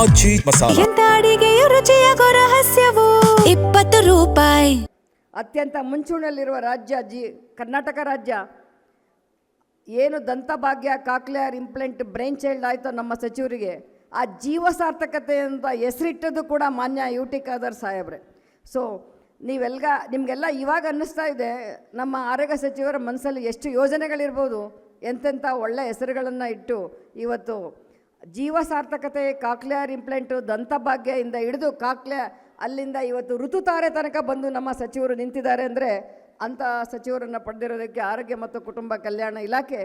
ಆಚಿ ಮಸಾಲ. ಎಂತ ಅಡಿಗೆಯ ರುಚಿಯಾಗೋ ರಹಸ್ಯವು 20 ರೂಪಾಯಿ. ಅತ್ಯಂತ ಮುಂಚೂಣಿಯಲ್ಲಿರುವ ರಾಜ್ಯ ಕರ್ನಾಟಕ ರಾಜ್ಯ. ಏನು Danta Bhagya cochlear implant brain child ಆಯಿತು ನಮ್ಮ ಸಚಿವರಿಗೆ, ಆ ಜೀವ ಸಾರ್ಥಕತೆ ಅಂತ ಹೆಸರಿಟ್ಟದ್ದು ಕೂಡ ಮಾನ್ಯ ಯು ಟಿ ಖಾದರ್ ಸಾಹೇಬ್ರೆ. ಸೊ ನಿಮಗೆಲ್ಲ ಇವಾಗ ಅನ್ನಿಸ್ತಾ ಇದೆ ನಮ್ಮ ಆರೋಗ್ಯ ಸಚಿವರ ಮನಸ್ಸಲ್ಲಿ ಎಷ್ಟು ಯೋಜನೆಗಳಿರ್ಬೋದು, ಎಂತೆಂಥ ಒಳ್ಳೆ ಹೆಸರುಗಳನ್ನು ಇಟ್ಟು ಇವತ್ತು ಜೀವ ಸಾರ್ಥಕತೆ ಕಾಕ್ಲಿಯರ್ ಇಂಪ್ಲಾಂಟು ದಂತಭಾಗ್ಯದಿಂದ ಹಿಡಿದು ಅಲ್ಲಿಂದ ಇವತ್ತು ಋತುತಾರೆ ತನಕ ಬಂದು ನಮ್ಮ ಸಚಿವರು ನಿಂತಿದ್ದಾರೆ ಅಂದರೆ ಅಂಥ ಸಚಿವರನ್ನು ಪಡೆದಿರೋದಕ್ಕೆ ಆರೋಗ್ಯ ಮತ್ತು ಕುಟುಂಬ ಕಲ್ಯಾಣ ಇಲಾಖೆ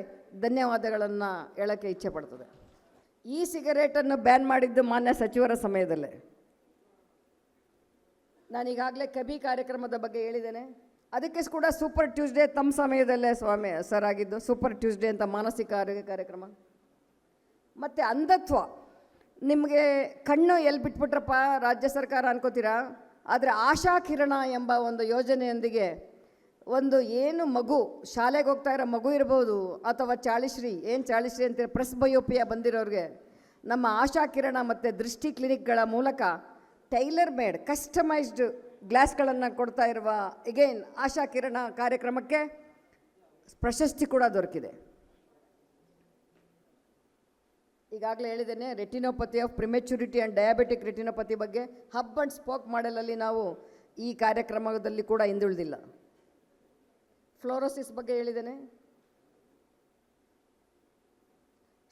ಧನ್ಯವಾದಗಳನ್ನು ಹೇಳೋಕ್ಕೆ ಇಚ್ಛೆ ಪಡ್ತದೆ. ಈ ಸಿಗರೇಟನ್ನು ಬ್ಯಾನ್ ಮಾಡಿದ್ದು ಮಾನ್ಯ ಸಚಿವರ ಸಮಯದಲ್ಲೇ. ನಾನೀಗಾಗಲೇ ಕಬಿ ಕಾರ್ಯಕ್ರಮದ ಬಗ್ಗೆ ಹೇಳಿದ್ದೇನೆ. ಅದಕ್ಕೆ ಕೂಡ ಸೂಪರ್ ಟ್ಯೂಸ್ಡೇ ತಮ್ಮ ಸಮಯದಲ್ಲೇ ಸ್ವಾಮಿ ಸರ್ ಆಗಿದ್ದು ಸೂಪರ್ ಟ್ಯೂಸ್ಡೇ ಅಂತ ಮಾನಸಿಕ ಆರೋಗ್ಯ ಕಾರ್ಯಕ್ರಮ. ಮತ್ತು ಅಂಧತ್ವ, ನಿಮಗೆ ಕಣ್ಣು ಎಲ್ಲಿ ಬಿಟ್ಬಿಟ್ರಪ್ಪ ರಾಜ್ಯ ಸರ್ಕಾರ ಅನ್ಕೋತೀರಾ, ಆದರೆ ಆಶಾ ಕಿರಣ ಎಂಬ ಒಂದು ಯೋಜನೆಯೊಂದಿಗೆ ಒಂದು ಏನು ಮಗು ಶಾಲೆಗೆ ಹೋಗ್ತಾ ಇರೋ ಮಗು ಇರ್ಬೋದು ಅಥವಾ ಚಾಳಿಶ್ರೀ ಅಂತೀರ ಪ್ರೆಸ್ ಬಯೋಪಿಯಾ ಬಂದಿರೋರಿಗೆ ನಮ್ಮ ಆಶಾ ಕಿರಣ ಮತ್ತು ದೃಷ್ಟಿ ಕ್ಲಿನಿಕ್ಗಳ ಮೂಲಕ ಟೈಲರ್ ಮೇಡ್ ಕಸ್ಟಮೈಸ್ಡ್ ಗ್ಲಾಸ್ಗಳನ್ನು ಕೊಡ್ತಾ ಇರುವ ಎಗೈನ್ ಆಶಾ ಕಿರಣ ಕಾರ್ಯಕ್ರಮಕ್ಕೆ ಪ್ರಶಸ್ತಿ ಕೂಡ ದೊರಕಿದೆ. ಈಗಾಗಲೇ ಹೇಳಿದ್ದೇನೆ, retinopathy of prematurity and diabetic retinopathy ಬಗ್ಗೆ ಹಬ್ ಆ್ಯಂಡ್ ಸ್ಪೋಕ್ ಮಾಡೆಲಲ್ಲಿ ನಾವು ಈ ಕಾರ್ಯಕ್ರಮದಲ್ಲಿ ಕೂಡ ಹಿಂದುಳಿದಿಲ್ಲ. ಫ್ಲೋರೋಸಿಸ್ ಬಗ್ಗೆ ಹೇಳಿದ್ದೇನೆ.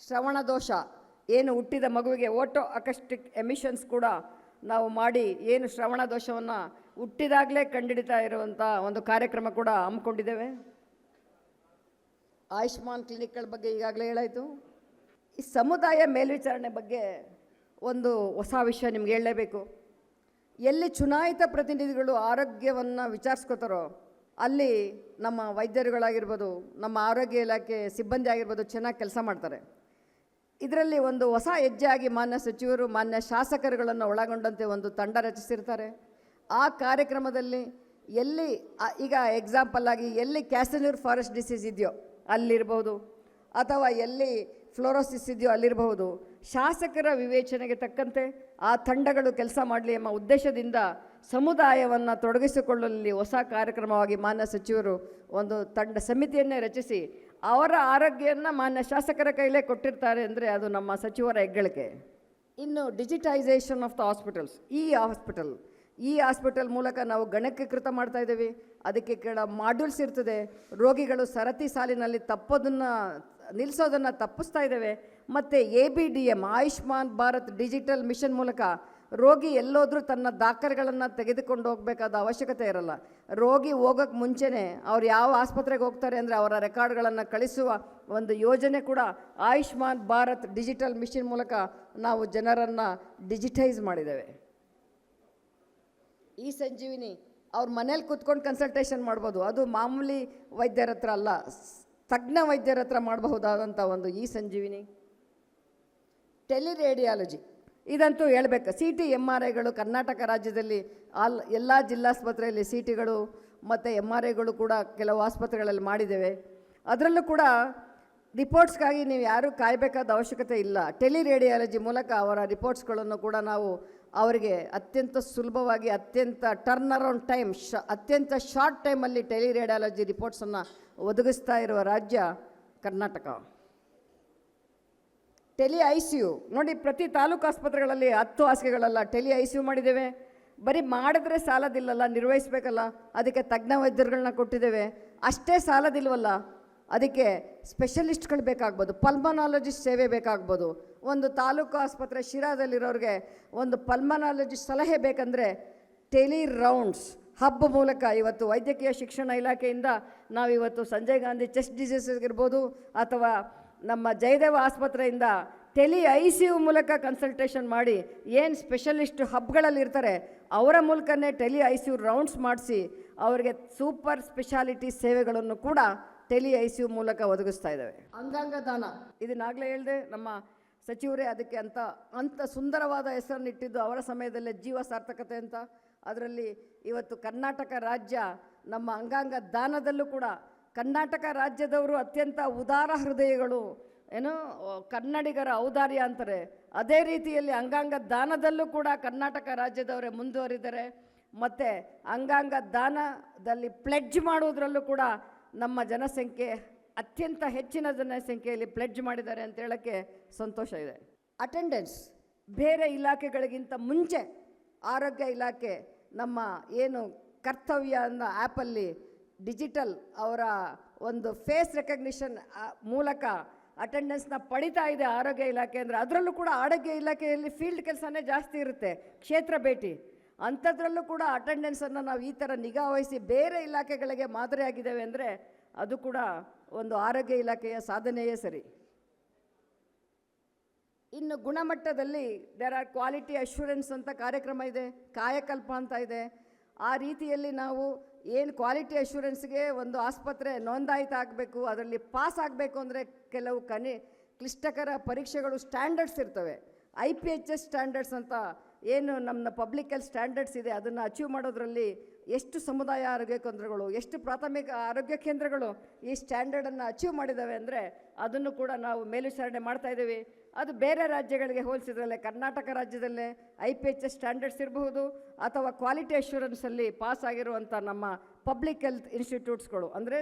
ಶ್ರವಣ ದೋಷ ಏನು ಹುಟ್ಟಿದ ಮಗುವಿಗೆ ಓಟೋ ಅಕಸ್ಟಿಕ್ ಎಮಿಷನ್ಸ್ ಕೂಡ ನಾವು ಮಾಡಿ ಏನು ಶ್ರವಣ ದೋಷವನ್ನು ಹುಟ್ಟಿದಾಗಲೇ ಕಂಡುಹಿಡಿತಾ ಇರುವಂಥ ಒಂದು ಕಾರ್ಯಕ್ರಮ ಕೂಡ ಹಮ್ಮಿಕೊಂಡಿದ್ದೇವೆ. ಆಯುಷ್ಮಾನ್ ಕ್ಲಿನಿಕ್ಗಳ ಬಗ್ಗೆ ಈಗಾಗಲೇ ಹೇಳಾಯಿತು. ಈ ಸಮುದಾಯ ಮೇಲ್ವಿಚಾರಣೆ ಬಗ್ಗೆ ಒಂದು ಹೊಸ ವಿಷಯ ನಿಮ್ಗೆ ಹೇಳಲೇಬೇಕು. ಎಲ್ಲಿ ಚುನಾಯಿತ ಪ್ರತಿನಿಧಿಗಳು ಆರೋಗ್ಯವನ್ನು ವಿಚಾರಿಸ್ಕೋತಾರೋ ಅಲ್ಲಿ ನಮ್ಮ ವೈದ್ಯರುಗಳಾಗಿರ್ಬೋದು, ನಮ್ಮ ಆರೋಗ್ಯ ಇಲಾಖೆ ಸಿಬ್ಬಂದಿ ಆಗಿರ್ಬೋದು ಚೆನ್ನಾಗಿ ಕೆಲಸ ಮಾಡ್ತಾರೆ. ಇದರಲ್ಲಿ ಒಂದು ಹೊಸ ಹೆಜ್ಜೆಯಾಗಿ ಮಾನ್ಯ ಸಚಿವರು ಮಾನ್ಯ ಶಾಸಕರುಗಳನ್ನು ಒಳಗೊಂಡಂತೆ ಒಂದು ತಂಡ ರಚಿಸಿರ್ತಾರೆ. ಆ ಕಾರ್ಯಕ್ರಮದಲ್ಲಿ ಎಲ್ಲಿ ಈಗ ಎಕ್ಸಾಂಪಲ್ ಆಗಿ ಎಲ್ಲಿ ಕ್ಯಾಸನ್ಯೂರ್ ಫಾರೆಸ್ಟ್ ಡಿಸೀಸ್ ಇದೆಯೋ ಅಲ್ಲಿರ್ಬೋದು ಅಥವಾ ಎಲ್ಲಿ ಫ್ಲೋರೋಸಿಸ್ ಇದೆಯೋ ಅಲ್ಲಿರಬಹುದು, ಶಾಸಕರ ವಿವೇಚನೆಗೆ ತಕ್ಕಂತೆ ಆ ತಂಡಗಳು ಕೆಲಸ ಮಾಡಲಿ ಎಂಬ ಉದ್ದೇಶದಿಂದ ಸಮುದಾಯವನ್ನು ತೊಡಗಿಸಿಕೊಳ್ಳಲಿ ಹೊಸ ಕಾರ್ಯಕ್ರಮವಾಗಿ ಮಾನ್ಯ ಸಚಿವರು ಒಂದು ಸಮಿತಿಯನ್ನೇ ರಚಿಸಿ ಅವರ ಆರೋಗ್ಯವನ್ನು ಮಾನ್ಯ ಶಾಸಕರ ಕೈಲೇ ಕೊಟ್ಟಿರ್ತಾರೆ ಅಂದರೆ ಅದು ನಮ್ಮ ಸಚಿವರ ಹೆಗ್ಗಳಿಕೆ. ಇನ್ನು ಡಿಜಿಟೈಸೇಷನ್ ಆಫ್ ದ ಹಾಸ್ಪಿಟಲ್ಸ್, ಈ ಹಾಸ್ಪಿಟಲ್ ಮೂಲಕ ನಾವು ಗಣಕೀಕೃತ ಮಾಡ್ತಾ ಇದ್ದೀವಿ. ಅದಕ್ಕೆ ಕೆಲ ಮಾಡ್ಯೂಲ್ಸ್ ಇರ್ತದೆ. ರೋಗಿಗಳು ಸರತಿ ಸಾಲಿನಲ್ಲಿ ನಿಲ್ಲಿಸೋದನ್ನು ತಪ್ಪಿಸ್ತಾ ಇದ್ದೇವೆ. ಮತ್ತು ABDM Ayushman Bharat digital mission ಮೂಲಕ ರೋಗಿ ಎಲ್ಲೋದ್ರೂ ತನ್ನ ದಾಖಲೆಗಳನ್ನು ತೆಗೆದುಕೊಂಡು ಹೋಗಬೇಕಾದ ಅವಶ್ಯಕತೆ ಇರಲ್ಲ. ರೋಗಿ ಹೋಗೋಕ್ಕೆ ಮುಂಚೆನೇ ಅವ್ರು ಯಾವ ಆಸ್ಪತ್ರೆಗೆ ಹೋಗ್ತಾರೆ ಅಂದರೆ ಅವರ ರೆಕಾರ್ಡ್ಗಳನ್ನು ಕಳಿಸುವ ಒಂದು ಯೋಜನೆ ಕೂಡ ಆಯುಷ್ಮಾನ್ ಭಾರತ್ ಡಿಜಿಟಲ್ ಮಿಷನ್ ಮೂಲಕ ನಾವು ಜನರನ್ನು ಡಿಜಿಟೈಸ್ ಮಾಡಿದ್ದೇವೆ. ಈ ಸಂಜೀವಿನಿ ಅವ್ರ ಮನೇಲಿ ಕೂತ್ಕೊಂಡು ಕನ್ಸಲ್ಟೇಷನ್ ಮಾಡ್ಬೋದು. ಅದು ಮಾಮೂಲಿ ವೈದ್ಯರ ಹತ್ರ ಅಲ್ಲ, ತಜ್ಞ ವೈದ್ಯರ ಹತ್ರ ಮಾಡಬಹುದಾದಂಥ ಒಂದು ಈ ಸಂಜೀವಿನಿ. ಟೆಲಿರೇಡಿಯಾಲಜಿ ಇದಂತೂ ಹೇಳಬೇಕು. CT MRIಗಳು ಕರ್ನಾಟಕ ರಾಜ್ಯದಲ್ಲಿ ಎಲ್ಲ ಜಿಲ್ಲಾಸ್ಪತ್ರೆಯಲ್ಲಿ CTಗಳು ಮತ್ತು MRIಗಳು ಕೂಡ ಕೆಲವು ಆಸ್ಪತ್ರೆಗಳಲ್ಲಿ ಮಾಡಿದ್ದೇವೆ. ಅದರಲ್ಲೂ ಕೂಡ ರಿಪೋರ್ಟ್ಸ್ಗಾಗಿ ನೀವು ಯಾರೂ ಕಾಯಬೇಕಾದ ಅವಶ್ಯಕತೆ ಇಲ್ಲ. ಟೆಲಿರೇಡಿಯಾಲಜಿ ಮೂಲಕ ಅವರ ರಿಪೋರ್ಟ್ಸ್ಗಳನ್ನು ಕೂಡ ನಾವು ಅವರಿಗೆ ಅತ್ಯಂತ ಸುಲಭವಾಗಿ ಅತ್ಯಂತ ಟರ್ನ್ ಅರೌಂಡ್ ಟೈಮ್ ಅತ್ಯಂತ ಶಾರ್ಟ್ ಟೈಮಲ್ಲಿ ಟೆಲಿರೇಡಿಯಾಲಜಿ ರಿಪೋರ್ಟ್ಸನ್ನು ಒದಗಿಸ್ತಾ ಇರುವ ರಾಜ್ಯ ಕರ್ನಾಟಕ. ICU ನೋಡಿ, ಪ್ರತಿ ತಾಲೂಕು ಆಸ್ಪತ್ರೆಗಳಲ್ಲಿ 10 ಹಾಸಿಗೆಗಳಲ್ಲ ICU ಮಾಡಿದ್ದೇವೆ. ಬರೀ ಮಾಡಿದ್ರೆ ಸಾಲದಿಲ್ಲಲ್ಲ, ನಿರ್ವಹಿಸಬೇಕಲ್ಲ, ಅದಕ್ಕೆ ತಜ್ಞ ವೈದ್ಯರುಗಳನ್ನ ಕೊಟ್ಟಿದ್ದೇವೆ. ಅಷ್ಟೇ ಸಾಲದಿಲ್ವಲ್ಲ, ಅದಕ್ಕೆ ಸ್ಪೆಷಲಿಸ್ಟ್ಗಳು ಬೇಕಾಗ್ಬೋದು, ಪಲ್ಮನಾಲಜಿಸ್ಟ್ ಸೇವೆ ಬೇಕಾಗ್ಬೋದು. ಒಂದು ತಾಲೂಕು ಆಸ್ಪತ್ರೆ ಶಿರಾದಲ್ಲಿರೋರಿಗೆ ಒಂದು ಪಲ್ಮನಾಲಜಿಸ್ಟ್ ಸಲಹೆ ಬೇಕಂದರೆ ರೌಂಡ್ಸ್ ಹಬ್ ಮೂಲಕ ಇವತ್ತು ವೈದ್ಯಕೀಯ ಶಿಕ್ಷಣ ಇಲಾಖೆಯಿಂದ ನಾವಿವತ್ತು ಸಂಜಯ್ ಗಾಂಧಿ ಚೆಸ್ಟ್ ಡಿಸೀಸಸ್ ಇರ್ಬೋದು ಅಥವಾ ನಮ್ಮ ಜಯದೇವ ಆಸ್ಪತ್ರೆಯಿಂದ ICU ಮೂಲಕ ಕನ್ಸಲ್ಟೇಷನ್ ಮಾಡಿ ಏನು ಸ್ಪೆಷಲಿಸ್ಟ್ ಹಬ್ಗಳಲ್ಲಿ ಇರ್ತಾರೆ ಅವರ ಮೂಲಕನೇ ICU ರೌಂಡ್ಸ್ ಮಾಡಿಸಿ ಅವರಿಗೆ ಸೂಪರ್ ಸ್ಪೆಷಾಲಿಟಿ ಸೇವೆಗಳನ್ನು ಕೂಡ ICU ಮೂಲಕ ಒದಗಿಸ್ತಾ ಇದ್ದಾವೆ. ಅಂಗಾಂಗ ದಾನ ಇದನ್ನಾಗಲೇ ಹೇಳಿದೆ, ನಮ್ಮ ಸಚಿವರೇ ಅದಕ್ಕೆ ಅಂತ ಸುಂದರವಾದ ಹೆಸರನ್ನು ಇಟ್ಟಿದ್ದು ಅವರ ಸಮಯದಲ್ಲೇ ಜೀವ ಸಾರ್ಥಕತೆ ಅಂತ. ಅದರಲ್ಲಿ ಇವತ್ತು ಕರ್ನಾಟಕ ರಾಜ್ಯ ನಮ್ಮ ಅಂಗಾಂಗ ದಾನದಲ್ಲೂ ಕೂಡ ಕರ್ನಾಟಕ ರಾಜ್ಯದವರು ಅತ್ಯಂತ ಉದಾರ ಹೃದಯಗಳು. ಏನು ಕನ್ನಡಿಗರ ಔದಾರ್ಯ ಅಂತಾರೆ, ಅದೇ ರೀತಿಯಲ್ಲಿ ಅಂಗಾಂಗ ದಾನದಲ್ಲೂ ಕೂಡ ಕರ್ನಾಟಕ ರಾಜ್ಯದವರೇ ಮುಂದುವರಿದ್ದಾರೆ. ಮತ್ತು ಅಂಗಾಂಗ ದಾನದಲ್ಲಿ ಪ್ಲೆಡ್ಜ್ ಮಾಡುವುದರಲ್ಲೂ ಕೂಡ ನಮ್ಮ ಜನಸಂಖ್ಯೆ ಅತ್ಯಂತ ಹೆಚ್ಚಿನ ಜನಸಂಖ್ಯೆಯಲ್ಲಿ ಪ್ಲೆಡ್ಜ್ ಮಾಡಿದ್ದಾರೆ ಅಂತ ಹೇಳೋಕ್ಕೆ ಸಂತೋಷ ಇದೆ. ಅಟೆಂಡೆನ್ಸ್ ಬೇರೆ ಇಲಾಖೆಗಳಿಗಿಂತ ಮುಂಚೆ ಆರೋಗ್ಯ ಇಲಾಖೆ ನಮ್ಮ ಏನು ಕರ್ತವ್ಯ ಅನ್ನೋ ಆ್ಯಪಲ್ಲಿ ಡಿಜಿಟಲ್ ಅವರ ಒಂದು ಫೇಸ್ ರೆಕಗ್ನಿಷನ್ ಮೂಲಕ ಅಟೆಂಡೆನ್ಸ್ನ ಪಡಿತಾ ಇದೆ ಆರೋಗ್ಯ ಇಲಾಖೆ. ಅಂದರೆ ಅದರಲ್ಲೂ ಕೂಡ ಆರೋಗ್ಯ ಇಲಾಖೆಯಲ್ಲಿ ಫೀಲ್ಡ್ ಕೆಲಸನೇ ಜಾಸ್ತಿ ಇರುತ್ತೆ, ಕ್ಷೇತ್ರ ಭೇಟಿ. ಅಂಥದ್ರಲ್ಲೂ ಕೂಡ ಅಟೆಂಡೆನ್ಸನ್ನು ನಾವು ಈ ಥರ ನಿಗಾ ವಹಿಸಿ ಬೇರೆ ಇಲಾಖೆಗಳಿಗೆ ಮಾದರಿಯಾಗಿದ್ದೇವೆ ಅಂದರೆ ಅದು ಕೂಡ ಒಂದು ಆರೋಗ್ಯ ಇಲಾಖೆಯ ಸಾಧನೆಯೇ ಸರಿ. ಇನ್ನು ಗುಣಮಟ್ಟದಲ್ಲಿ ದೇರ್ ಆರ್ ಕ್ವಾಲಿಟಿ ಅಶ್ಯೂರೆನ್ಸ್ ಅಂತ ಕಾರ್ಯಕ್ರಮ ಇದೆ, ಕಾಯಕಲ್ಪ ಅಂತ ಇದೆ. ಆ ರೀತಿಯಲ್ಲಿ ನಾವು ಏನು ಕ್ವಾಲಿಟಿ ಅಶ್ಯೂರೆನ್ಸ್ಗೆ ಒಂದು ಆಸ್ಪತ್ರೆ ನೋಂದಾಯಿತ ಆಗಬೇಕು, ಅದರಲ್ಲಿ ಪಾಸ್ ಆಗಬೇಕು ಅಂದರೆ ಕೆಲವು ಕ್ಲಿಷ್ಟಕರ ಪರೀಕ್ಷೆಗಳು ಸ್ಟ್ಯಾಂಡರ್ಡ್ಸ್ ಇರ್ತವೆ. IPHS ಸ್ಟ್ಯಾಂಡರ್ಡ್ಸ್ ಅಂತ ಏನು ನಮ್ಮ ಪಬ್ಲಿಕ್ ಹೆಲ್ತ್ ಸ್ಟ್ಯಾಂಡರ್ಡ್ಸ್ ಇದೆ, ಅದನ್ನು ಅಚೀವ್ ಮಾಡೋದ್ರಲ್ಲಿ ಎಷ್ಟು ಸಮುದಾಯ ಆರೋಗ್ಯ ಕೇಂದ್ರಗಳು, ಎಷ್ಟು ಪ್ರಾಥಮಿಕ ಆರೋಗ್ಯ ಕೇಂದ್ರಗಳು ಈ ಸ್ಟ್ಯಾಂಡರ್ಡನ್ನು ಅಚೀವ್ ಮಾಡಿದ್ದಾವೆ ಅಂದರೆ ಅದನ್ನು ಕೂಡ ನಾವು ಮೇಲ್ವಿಚಾರಣೆ ಮಾಡ್ತಾಯಿದ್ದೀವಿ. ಅದು ಬೇರೆ ರಾಜ್ಯಗಳಿಗೆ ಹೋಲಿಸಿದ್ರಲ್ಲೇ ಕರ್ನಾಟಕ ರಾಜ್ಯದಲ್ಲೇ IPHS ಸ್ಟ್ಯಾಂಡರ್ಡ್ಸ್ ಇರಬಹುದು ಅಥವಾ ಕ್ವಾಲಿಟಿ ಅಶ್ಯೂರೆನ್ಸಲ್ಲಿ ಪಾಸ್ ಆಗಿರುವಂಥ ನಮ್ಮ ಪಬ್ಲಿಕ್ ಹೆಲ್ತ್ ಇನ್ಸ್ಟಿಟ್ಯೂಟ್ಸ್ಗಳು ಅಂದರೆ